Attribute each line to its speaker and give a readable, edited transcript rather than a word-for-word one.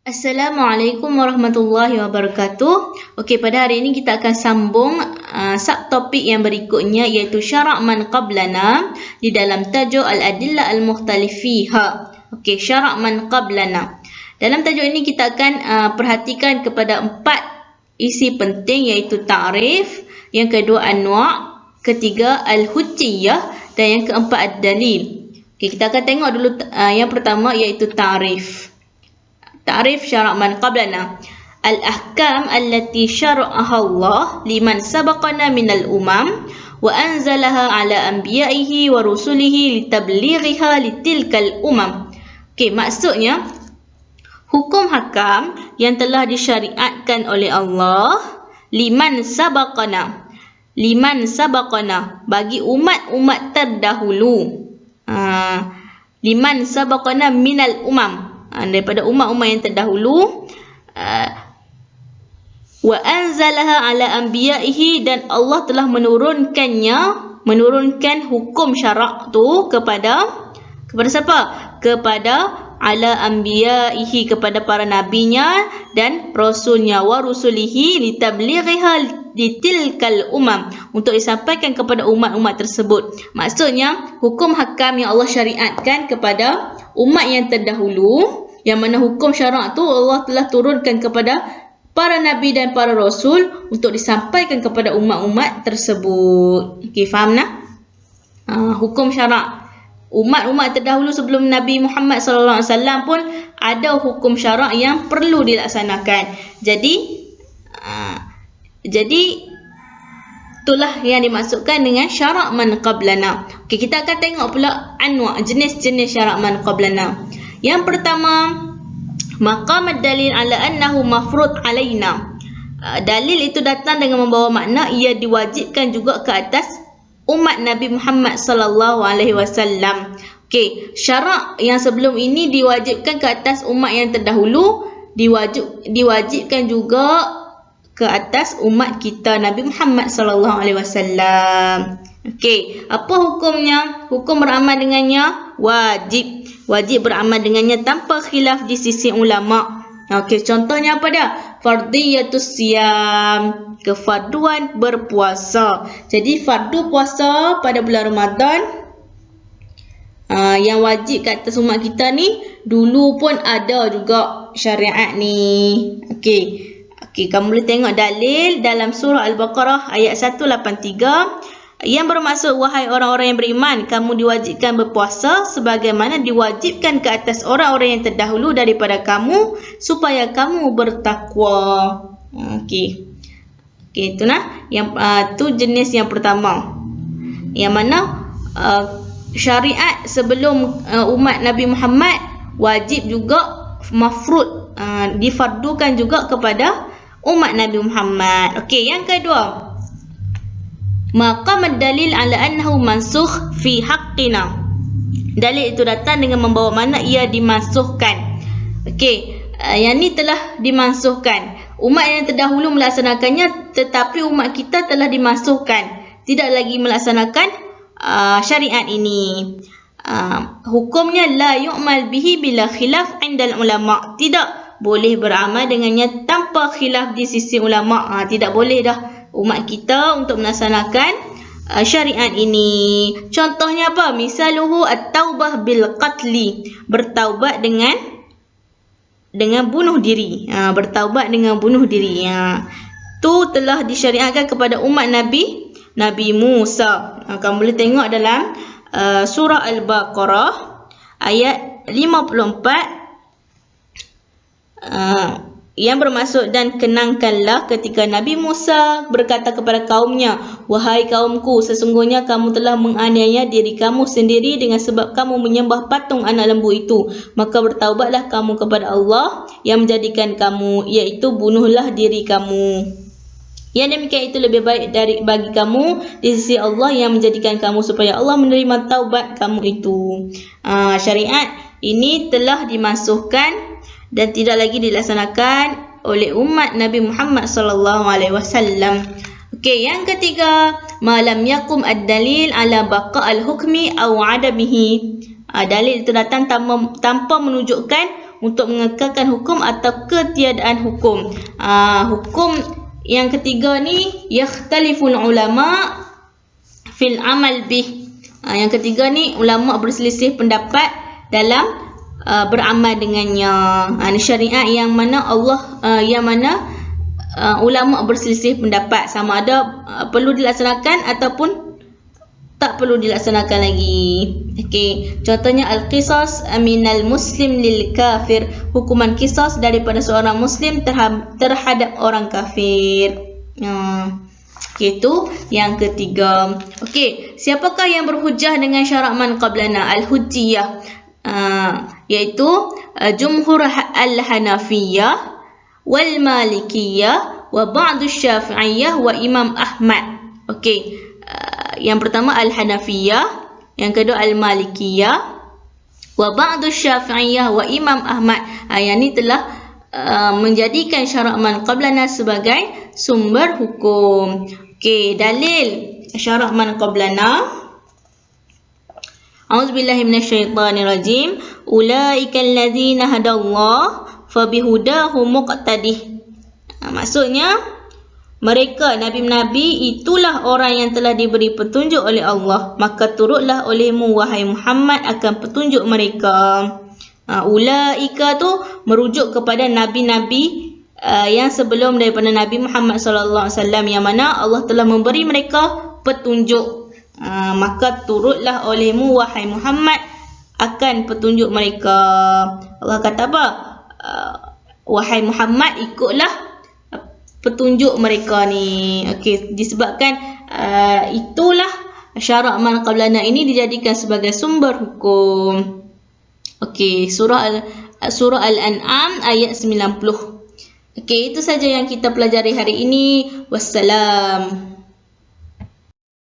Speaker 1: Assalamualaikum warahmatullahi wabarakatuh. Okey, pada hari ini kita akan sambung subtopik yang berikutnya iaitu syara' man qablana di dalam tajuk al-adillah al-mukhtalif fiha. Okey, syara' man qablana. Dalam tajuk ini kita akan perhatikan kepada 4 isi penting iaitu ta'rif, yang kedua anwa', ketiga al-hujjiyah dan yang keempat ad-dalil. Okey, kita akan tengok dulu yang pertama iaitu ta'rif. Ta'rif syara' man qablana. Al-ahkam allati syara'aha Allah liman sabaqana minal umam wa anzalaha ala anbiya'ihi wa rusulihi litablighiha litilkal umam. Okey, maksudnya hukum hakam yang telah disyariatkan oleh Allah liman sabaqana. Liman sabaqana bagi umat-umat terdahulu. Liman sabaqana minal umam, daripada umat-umat yang terdahulu. Wa anzalaha ala anbiya'ihi, dan Allah telah menurunkan hukum syarak tu kepada siapa? Kepada ala anbiya'ihi, kepada para nabinya dan rasulnya, wa rusulihi litablighiha litilkal umam, untuk disampaikan kepada umat-umat tersebut. Maksudnya hukum hakam yang Allah syariatkan kepada umat yang terdahulu, yang mana hukum syarak tu Allah telah turunkan kepada para nabi dan para rasul untuk disampaikan kepada umat-umat tersebut. Okey, faham tak? Hukum syarak umat-umat terdahulu sebelum Nabi Muhammad sallallahu alaihi wasallam pun ada hukum syarak yang perlu dilaksanakan. Jadi itulah yang dimaksudkan dengan syara' man qablana. Okey, kita akan tengok pula anwa', jenis-jenis syara' man qablana. Yang pertama, maqam ad-dalil ala annahu mafrud alaina. Dalil itu datang dengan membawa makna ia diwajibkan juga ke atas umat Nabi Muhammad sallallahu alaihi wasallam. Okey, syarak yang sebelum ini diwajibkan ke atas umat yang terdahulu, diwajibkan juga ke atas umat kita Nabi Muhammad sallallahu alaihi wasallam. Okey, apa hukumnya? Hukum beramal dengannya wajib. Wajib beramal dengannya tanpa khilaf di sisi ulama. Okey, contohnya apa dia? Fardiyatus siyam, kefarduan berpuasa. Jadi fardu puasa pada bulan Ramadan yang wajib ke atas umat kita ni dulu pun ada juga syariat ni. Okey, kamu boleh tengok dalil dalam surah Al-Baqarah ayat 183 yang bermaksud, wahai orang-orang yang beriman, kamu diwajibkan berpuasa sebagaimana diwajibkan ke atas orang-orang yang terdahulu daripada kamu supaya kamu bertakwa. Okey, itu nah. Yang tu jenis yang pertama. Yang mana syariat sebelum umat Nabi Muhammad wajib juga mafrud, difardukan juga kepada umat Nabi Muhammad. Okey, yang kedua, maqam ad-dalil ala annahu mansukh fi haqqina. Dalil itu datang dengan membawa makna ia dimansuhkan. Okey, yang ni telah dimansuhkan. Umat yang terdahulu melaksanakannya, tetapi umat kita telah dimansuhkan, tidak lagi melaksanakan syariat ini. Hukumnya la yu'mal bihi bila khilaf indal ulama. Tidak boleh beramal dengannya tanpa khilaf di sisi ulama. Tidak boleh dah umat kita untuk melaksanakan syariat ini. Contohnya apa? Misaluhu at-taubah bil qatli, bertaubat dengan bunuh diri. Bertaubat dengan bunuh diri. Tu telah disyariatkan kepada umat Nabi Musa. Kamu boleh tengok dalam surah Al-Baqarah ayat 54. Yang bermaksud, dan kenangkanlah ketika Nabi Musa berkata kepada kaumnya, wahai kaumku, sesungguhnya kamu telah menganiaya diri kamu sendiri dengan sebab kamu menyembah patung anak lembu itu. Maka bertaubatlah kamu kepada Allah yang menjadikan kamu, iaitu bunuhlah diri kamu. Yang demikian itu lebih baik bagi kamu di sisi Allah yang menjadikan kamu supaya Allah menerima taubat kamu itu. Syariat ini telah dimansuhkan dan tidak lagi dilaksanakan oleh umat Nabi Muhammad sallallahu alaihi wasallam. Okey, yang ketiga, malam yakum ad-dalil ala baqa al-hukmi aw adamihi. Dalil itu datang tanpa menunjukkan untuk mengekalkan hukum atau ketiadaan hukum. Hukum yang ketiga ni yakhtaliful ulama fil amal bih. Yang ketiga ni ulama berselisih pendapat dalam beramal dengannya. Ni syariat yang mana ulama berselisih pendapat sama ada perlu dilaksanakan ataupun tak perlu dilaksanakan lagi. Okey, contohnya al-qisas minal muslim lil kafir, hukuman qisas daripada seorang muslim terhadap orang kafir. Okey, itu yang ketiga. Okey, siapakah yang berhujah dengan syarak man qablana? Al-hujjiyah, iaitu jumhur al-Hanafiyah wal Malikiyah wa ba'du Syafi'iyah wa Imam Ahmad. Okey, yang pertama al-Hanafiyah, yang kedua al-Malikiyah wa ba'du Syafi'iyah wa Imam Ahmad. Yang ni telah menjadikan syarak man qablana sebagai sumber hukum. Okey, dalil syarak man qablana. A'udzubillahi minasyaitonirrajim. Ulaikal ladzina hadallah fabihudahu muqtadih. Maksudnya mereka nabi-nabi itulah orang yang telah diberi petunjuk oleh Allah, maka turutlah olehmu wahai Muhammad akan petunjuk mereka. Ulaika tu merujuk kepada nabi-nabi yang sebelum daripada Nabi Muhammad sallallahu alaihi wasallam, yang mana Allah telah memberi mereka petunjuk. Maka turutlah olehmu wahai Muhammad akan petunjuk mereka. Allah kata apa? Wahai Muhammad, ikutlah petunjuk mereka ni. Okey, disebabkan itulah syarak man qablana ini dijadikan sebagai sumber hukum. Okey, surah Al-An'am ayat 90. Okey, itu saja yang kita pelajari hari ini. Wassalam.